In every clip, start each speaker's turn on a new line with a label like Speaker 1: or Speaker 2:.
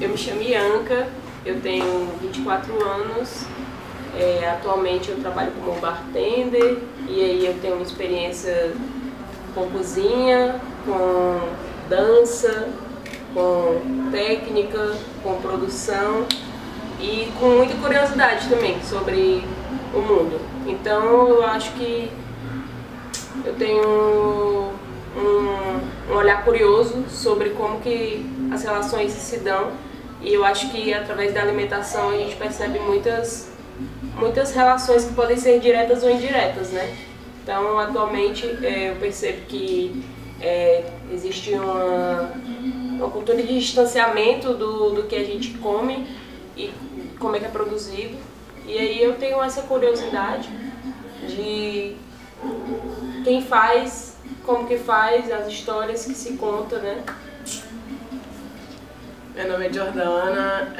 Speaker 1: Eu me chamo Ianca, eu tenho 24 anos, atualmente eu trabalho como bartender e aí eu tenho uma experiência com cozinha, com dança, com técnica, com produção e com muita curiosidade também sobre o mundo. Então eu acho que eu tenho um olhar curioso sobre como que as relações se dão e eu acho que através da alimentação a gente percebe muitas relações que podem ser diretas ou indiretas, né? Então atualmente eu percebo que existe uma cultura de distanciamento do que a gente come e como é que é produzido, e aí eu tenho essa curiosidade de quem faz, como que faz, as histórias que se contam, né?
Speaker 2: Meu nome é Jordana,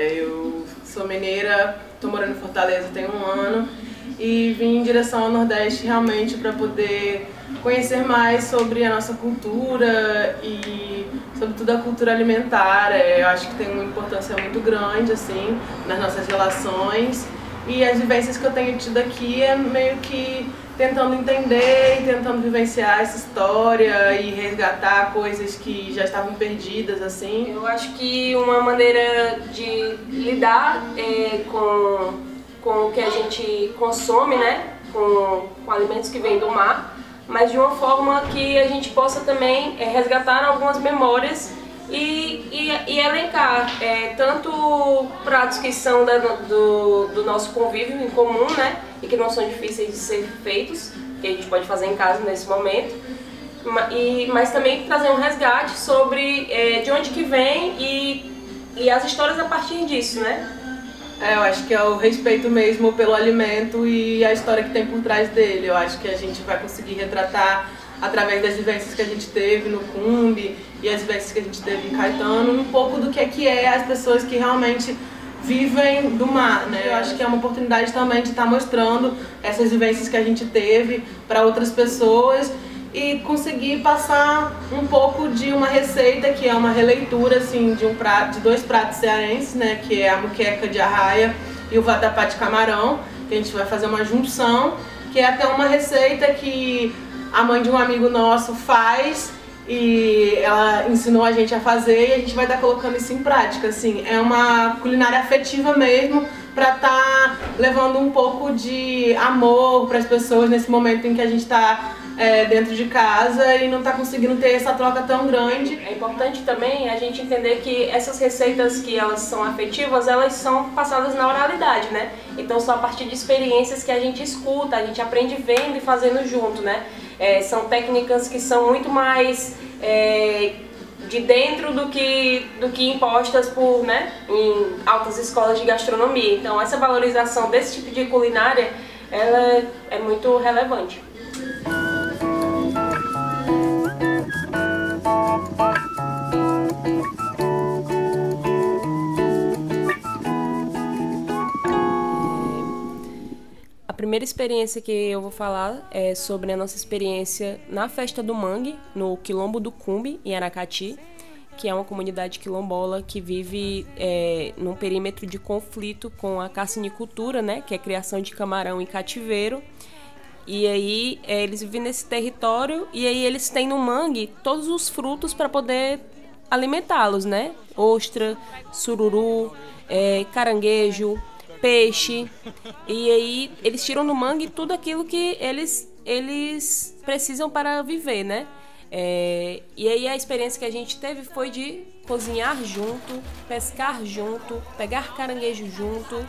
Speaker 2: eu sou mineira, estou morando em Fortaleza tem um ano e vim em direção ao Nordeste realmente para poder conhecer mais sobre a nossa cultura e sobretudo a cultura alimentar. Eu acho que tem uma importância muito grande assim nas nossas relações e as vivências que eu tenho tido aqui é meio que tentando entender e tentando vivenciar essa história e resgatar coisas que já estavam perdidas, assim.
Speaker 1: Eu acho que uma maneira de lidar com o que a gente consome, né? Com alimentos que vêm do mar, mas de uma forma que a gente possa também resgatar algumas memórias e elencar tanto pratos que são do nosso convívio em comum, né, e que não são difíceis de ser feitos, que a gente pode fazer em casa nesse momento, mas também trazer um resgate sobre de onde que vem e as histórias a partir disso, né?
Speaker 2: Eu acho que é o respeito mesmo pelo alimento e a história que tem por trás dele. Eu acho que a gente vai conseguir retratar através das vivências que a gente teve no Cumbe e as vivências que a gente teve em Caetano, um pouco do que é as pessoas que realmente vivem do mar, né? Eu acho que é uma oportunidade também de estar mostrando essas vivências que a gente teve para outras pessoas e conseguir passar um pouco de uma receita que é uma releitura assim de dois pratos cearenses, né, que é a muqueca de arraia e o vatapá de camarão, que a gente vai fazer uma junção, que é até uma receita que a mãe de um amigo nosso faz e ela ensinou a gente a fazer e a gente vai estar colocando isso em prática, assim. É uma culinária afetiva mesmo para estar levando um pouco de amor para as pessoas nesse momento em que a gente está dentro de casa e não está conseguindo ter essa troca tão grande.
Speaker 1: É importante também a gente entender que essas receitas que elas são afetivas, elas são passadas na oralidade, né? Então só a partir de experiências que a gente escuta, a gente aprende vendo e fazendo junto, né? São técnicas que são muito mais de dentro do que impostas por, né, em altas escolas de gastronomia. Então essa valorização desse tipo de culinária, ela é muito relevante. A primeira experiência que eu vou falar é sobre a nossa experiência na Festa do Mangue, no Quilombo do Cumbe, em Aracati, que é uma comunidade quilombola que vive num perímetro de conflito com a carcinicultura, né, que é a criação de camarão em cativeiro. E aí eles vivem nesse território e aí eles têm no mangue todos os frutos para poder alimentá-los, né? Ostra, sururu, caranguejo, peixe, e aí eles tiram no mangue tudo aquilo que eles precisam para viver, né? E aí a experiência que a gente teve foi de cozinhar junto, pescar junto, pegar caranguejo junto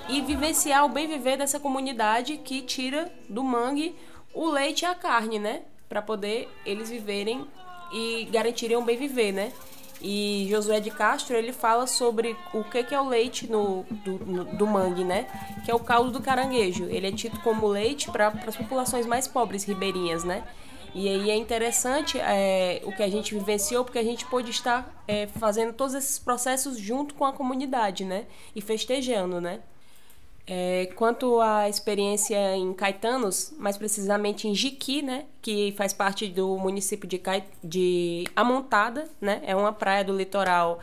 Speaker 1: e vivenciar o bem viver dessa comunidade que tira do mangue o leite e a carne, né? Para poder eles viverem e garantirem um bem viver, né? E Josué de Castro, ele fala sobre o que é o leite do mangue, né? Que é o caldo do caranguejo. Ele é tido como leite para as populações mais pobres ribeirinhas, né? E aí é interessante o que a gente vivenciou, porque a gente pôde estar fazendo todos esses processos junto com a comunidade, né? E festejando, né? Quanto à experiência em Caetanos, mais precisamente em Jiqui, né, que faz parte do município de Amontada, né, é uma praia do litoral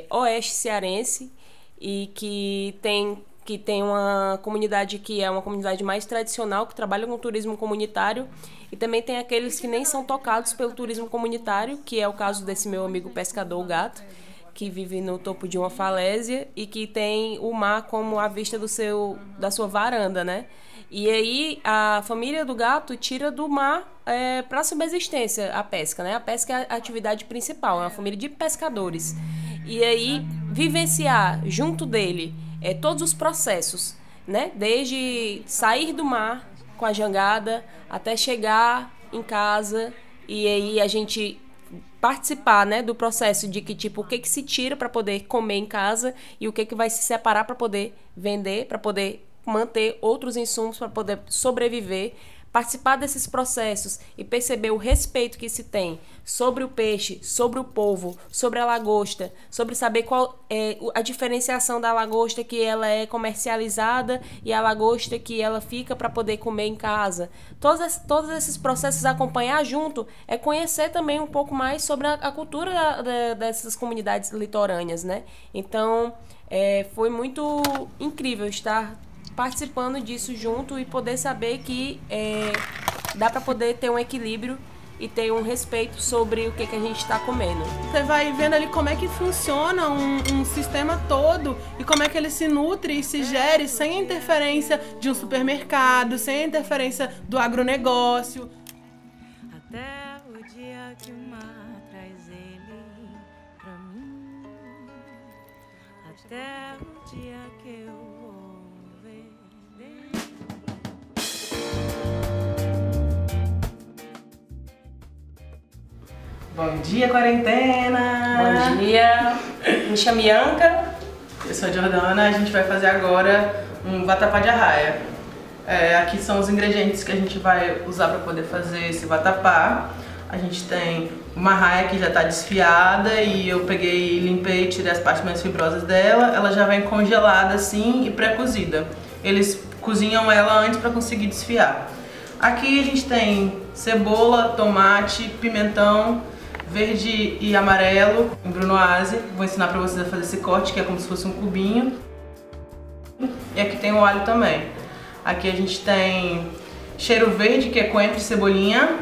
Speaker 1: oeste cearense e que tem uma comunidade que é uma comunidade mais tradicional, que trabalha com turismo comunitário, e também tem aqueles que nem são tocados pelo turismo comunitário, que é o caso desse meu amigo pescador, o Gato, que vive no topo de uma falésia e que tem o mar como a vista da sua varanda, né? E aí a família do Gato tira do mar para subsistência a pesca, né? A pesca é a atividade principal, é uma família de pescadores. E aí vivenciar junto dele todos os processos, né? Desde sair do mar com a jangada até chegar em casa, e aí a gente participar, né, do processo de que tipo o que se tira para poder comer em casa e o que vai se separar para poder vender, para poder manter outros insumos, para poder sobreviver. Participar desses processos e perceber o respeito que se tem sobre o peixe, sobre o polvo, sobre a lagosta, sobre saber qual é a diferenciação da lagosta que ela é comercializada e a lagosta que ela fica para poder comer em casa. Todos esses processos acompanhar junto é conhecer também um pouco mais sobre a cultura dessas comunidades litorâneas, né? Então, foi muito incrível estar participando disso junto e poder saber que dá para poder ter um equilíbrio e ter um respeito sobre o que a gente está comendo.
Speaker 2: Você vai vendo ali como é que funciona um sistema todo e como é que ele se nutre e se gere sem a interferência de um supermercado, sem a interferência do agronegócio.
Speaker 3: Até o dia que o mar traz ele pra mim, até o dia que eu
Speaker 2: Bom dia, quarentena!
Speaker 1: Bom dia! Me chamo Bianca.
Speaker 2: Eu sou a Jordana. A gente vai fazer agora um vatapá de arraia. Aqui são os ingredientes que a gente vai usar para poder fazer esse vatapá. A gente tem uma arraia que já está desfiada e eu peguei e limpei e tirei as partes mais fibrosas dela. Ela já vem congelada assim e pré-cozida. Eles cozinham ela antes para conseguir desfiar. Aqui a gente tem cebola, tomate, pimentão verde e amarelo em brunoise. Vou ensinar para vocês a fazer esse corte, que é como se fosse um cubinho. E aqui tem o alho também. Aqui a gente tem cheiro verde, que é coentro e cebolinha.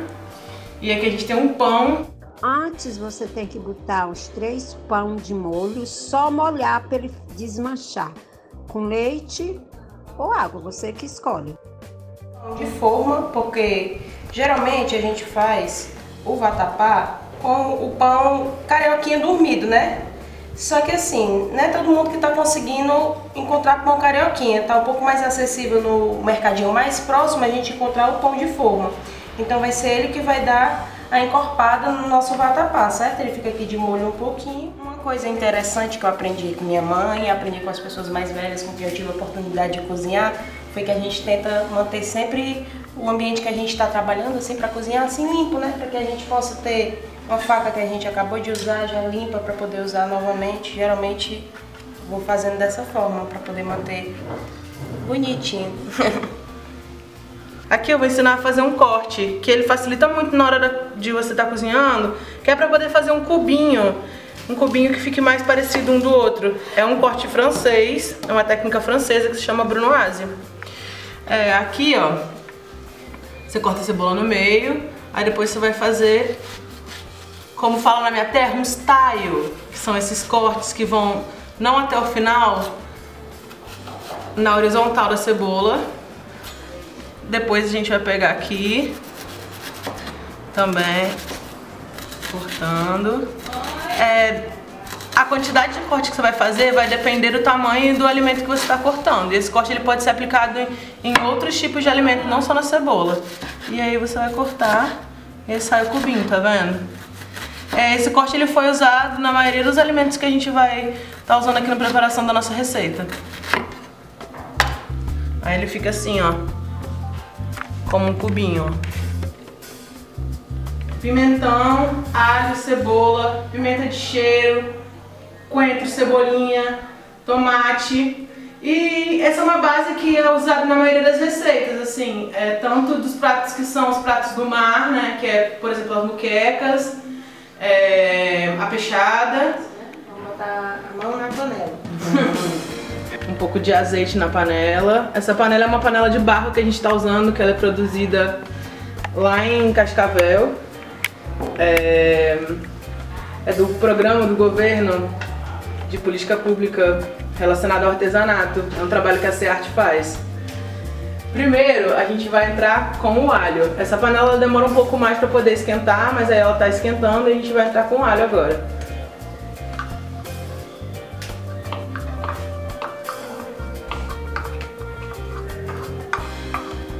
Speaker 2: E aqui a gente tem um pão.
Speaker 4: Antes você tem que botar os 3 pão de molho, só molhar para ele desmanchar. Com leite ou água, você que escolhe.
Speaker 1: Pão de forma, porque geralmente a gente faz o vatapá com o pão carioquinha dormido, né? Só que assim, não é todo mundo que tá conseguindo encontrar pão carioquinha. Tá um pouco mais acessível no mercadinho mais próximo a gente encontrar o pão de forma. Então vai ser ele que vai dar a encorpada no nosso vatapá, certo? Ele fica aqui de molho um pouquinho. Uma coisa interessante que eu aprendi com minha mãe, aprendi com as pessoas mais velhas com quem eu tive a oportunidade de cozinhar, foi que a gente tenta manter sempre o ambiente que a gente está trabalhando assim para cozinhar assim limpo, né? Para que a gente possa ter uma faca que a gente acabou de usar já limpa para poder usar novamente. Geralmente vou fazendo dessa forma para poder manter bonitinho.
Speaker 2: Aqui eu vou ensinar a fazer um corte, que ele facilita muito na hora de você estar cozinhando, que é para poder fazer um cubinho que fique mais parecido um do outro. É um corte francês, é uma técnica francesa que se chama brunoise. Aqui, ó, você corta a cebola no meio, aí depois você vai fazer, como fala na minha terra, um style, que são esses cortes que vão não até o final, na horizontal da cebola. Depois a gente vai pegar aqui, também, cortando. A quantidade de corte que você vai fazer vai depender do tamanho do alimento que você está cortando. E esse corte ele pode ser aplicado em outros tipos de alimento, não só na cebola. E aí você vai cortar e aí sai o cubinho, tá vendo? Esse corte ele foi usado na maioria dos alimentos que a gente vai estar usando aqui na preparação da nossa receita. Aí ele fica assim, ó, como um cubinho. Pimentão, alho, cebola, pimenta de cheiro, coentro, cebolinha, tomate. E essa é uma base que é usada na maioria das receitas, assim, tanto dos pratos que são os pratos do mar, né, que é, por exemplo, as muquecas, a peixada.
Speaker 4: Vamos botar a mão na panela.
Speaker 2: Um pouco de azeite na panela. Essa panela é uma panela de barro que a gente está usando, que ela é produzida lá em Cascavel. É do programa do governo de política pública relacionado ao artesanato. É um trabalho que a SEART faz. Primeiro, a gente vai entrar com o alho. Essa panela demora um pouco mais para poder esquentar, mas aí ela está esquentando e a gente vai entrar com o alho agora.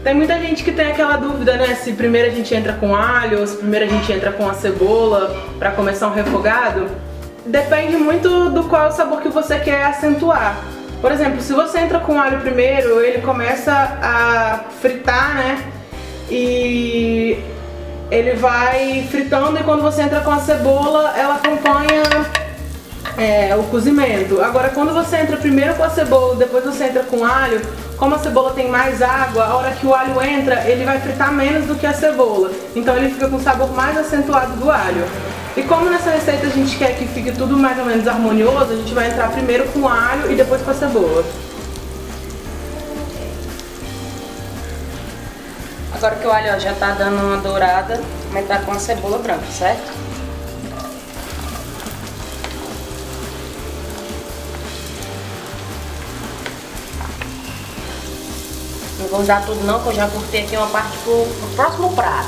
Speaker 2: Tem muita gente que tem aquela dúvida, né, se primeiro a gente entra com alho ou se primeiro a gente entra com a cebola para começar um refogado. Depende muito do qual sabor que você quer acentuar. Por exemplo, se você entra com alho primeiro, ele começa a fritar, né, e ele vai fritando, e quando você entra com a cebola, ela acompanha o cozimento. Agora, quando você entra primeiro com a cebola, depois você entra com alho, como a cebola tem mais água, a hora que o alho entra, ele vai fritar menos do que a cebola. Então ele fica com o sabor mais acentuado do alho. E como nessa receita a gente quer que fique tudo mais ou menos harmonioso, a gente vai entrar primeiro com o alho e depois com a cebola.
Speaker 1: Agora que o alho já tá dando uma dourada, vai entrar com a cebola branca, certo? Não vou usar tudo não, porque eu já cortei aqui uma parte pro próximo prato.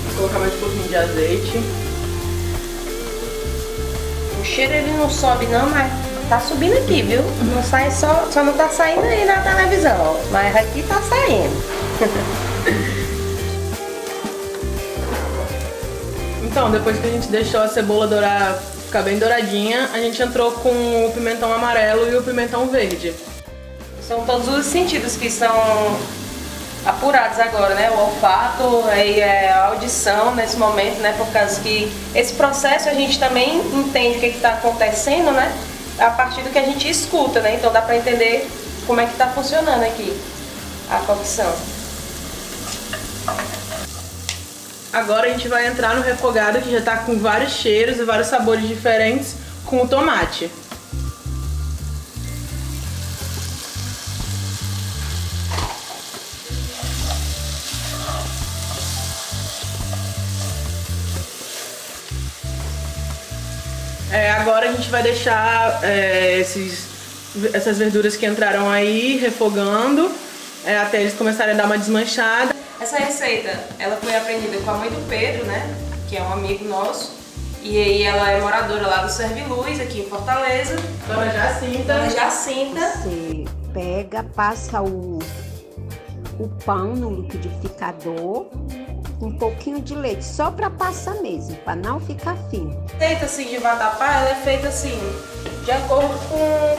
Speaker 2: Vou colocar mais um pouquinho de azeite.
Speaker 1: O cheiro ele não sobe não, mas tá subindo aqui, viu? Não sai só não tá saindo aí na televisão, mas aqui tá saindo.
Speaker 2: Então, depois que a gente deixou a cebola dourar, ficar bem douradinha, a gente entrou com o pimentão amarelo e o pimentão verde.
Speaker 1: São todos os sentidos que são apurados agora, né? O olfato, aí a audição nesse momento, né? Por causa que esse processo a gente também entende o que está acontecendo, né? A partir do que a gente escuta, né? Então dá para entender como é que está funcionando aqui a cocção.
Speaker 2: Agora a gente vai entrar no refogado, que já tá com vários cheiros e vários sabores diferentes, com o tomate. Agora a gente vai deixar essas verduras que entraram aí refogando, até eles começarem a dar uma desmanchada.
Speaker 1: Essa receita, ela foi aprendida com a mãe do Pedro, né, que é um amigo nosso, e aí ela é moradora lá do Serviluz, aqui em Fortaleza.
Speaker 2: Dona Jacinta.
Speaker 1: Dona Jacinta.
Speaker 4: Você pega, passa o pão no liquidificador, um pouquinho de leite, só para passar mesmo, para não ficar fino.
Speaker 1: A receita assim, de vatapá, ela é feita assim, de acordo com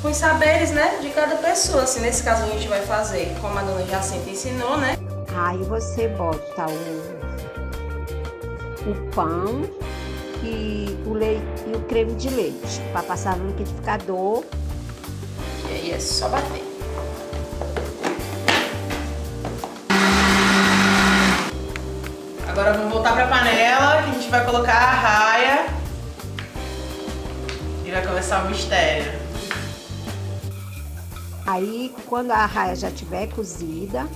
Speaker 1: os saberes, né, de cada pessoa. Assim, nesse caso a gente vai fazer como a Dona Jacinta ensinou, né?
Speaker 4: Aí você bota o pão e o leite e o creme de leite para passar no liquidificador.
Speaker 1: E aí é só bater.
Speaker 2: Agora vamos voltar para a panela, que a gente vai colocar a arraia e vai começar o mistério.
Speaker 4: Aí, quando a arraia já estiver cozida,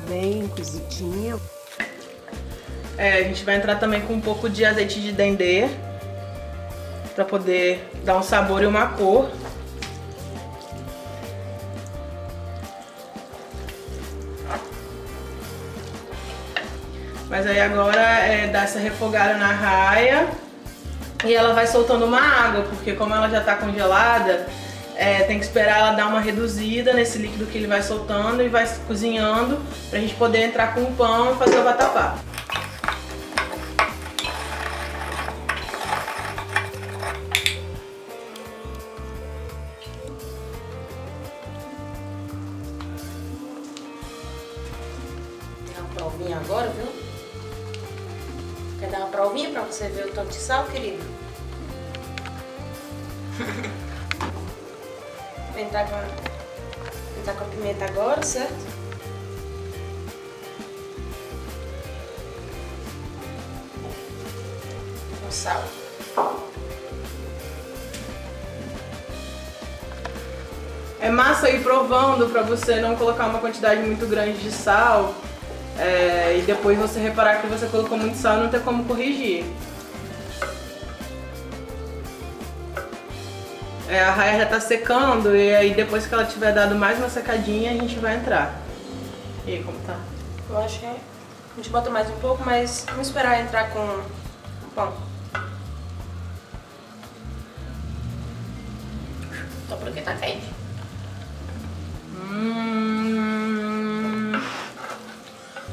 Speaker 4: bem cozidinha.
Speaker 2: A gente vai entrar também com um pouco de azeite de dendê, para poder dar um sabor e uma cor. Mas aí agora dá essa refogada na arraia e ela vai soltando uma água, porque como ela já está congelada, tem que esperar ela dar uma reduzida nesse líquido que ele vai soltando e vai cozinhando pra gente poder entrar com o pão e fazer o vatapá.
Speaker 1: provinha agora, viu? Quer dar uma provinha pra você ver o tanto de sal, querido? Vou entrar com a pimenta agora, certo? Com sal.
Speaker 2: É massa ir provando pra você não colocar uma quantidade muito grande de sal e depois você reparar que você colocou muito sal e não ter como corrigir. A raia já tá secando e aí depois que ela tiver dado mais uma secadinha a gente vai entrar. E aí, como tá?
Speaker 1: Eu acho que a gente bota mais um pouco, mas vamos esperar entrar com o pão. Só porque tá quente.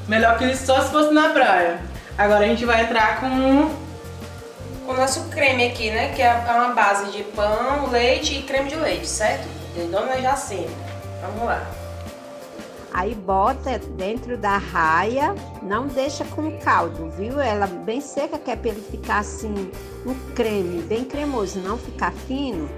Speaker 2: Melhor que isso só se fosse na praia. Agora a gente vai entrar com
Speaker 1: o nosso creme aqui, né? Que é uma base de pão, leite e creme de leite, certo? De Dona Jacinta. Vamos lá.
Speaker 4: Aí bota dentro da raia, não deixa com caldo, viu? Ela bem seca, que é pra ele ficar assim, um creme bem cremoso, não ficar fino.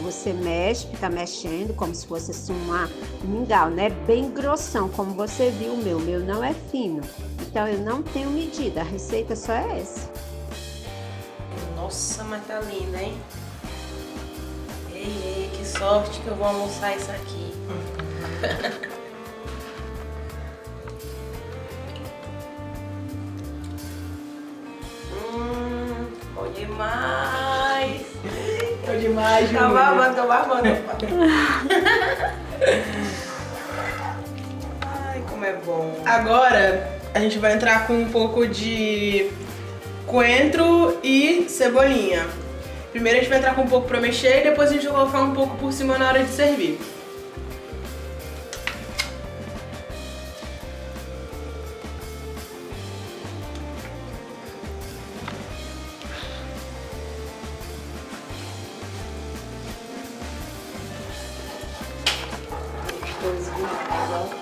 Speaker 4: Você mexe, fica mexendo como se fosse assim um mingau, né? Bem grossão, como você viu o meu não é fino. Então eu não tenho medida, a receita só é essa.
Speaker 1: Nossa, mas tá linda, hein? Ei, que sorte que eu vou almoçar isso aqui. Bom demais!
Speaker 2: Bom demais, Júlia.
Speaker 1: Tá babando. Ai, como é bom.
Speaker 2: Agora a gente vai entrar com um pouco de coentro e cebolinha. Primeiro a gente vai entrar com um pouco pra mexer e depois a gente vai colocar um pouco por cima na hora de servir.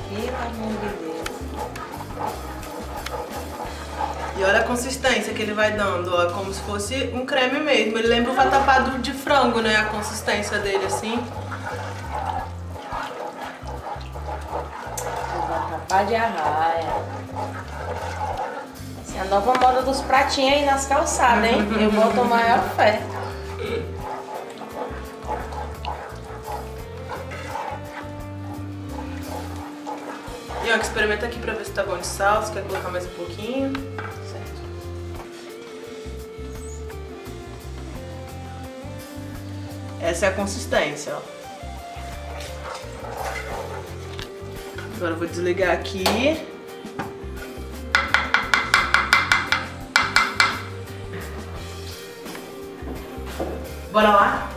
Speaker 1: Pelo amor de Deus.
Speaker 2: E olha a consistência que ele vai dando, ó, como se fosse um creme mesmo. Ele lembra o vatapá de frango, né? A consistência dele, assim.
Speaker 1: O vatapá de arraia. Essa é a nova moda dos pratinhos aí nas calçadas, hein? Eu boto maior fé.
Speaker 2: E ó, experimenta aqui pra ver se tá bom de sal, se quer colocar mais um pouquinho.
Speaker 1: Certo.
Speaker 2: Essa é a consistência, ó. Agora eu vou desligar aqui. Bora lá?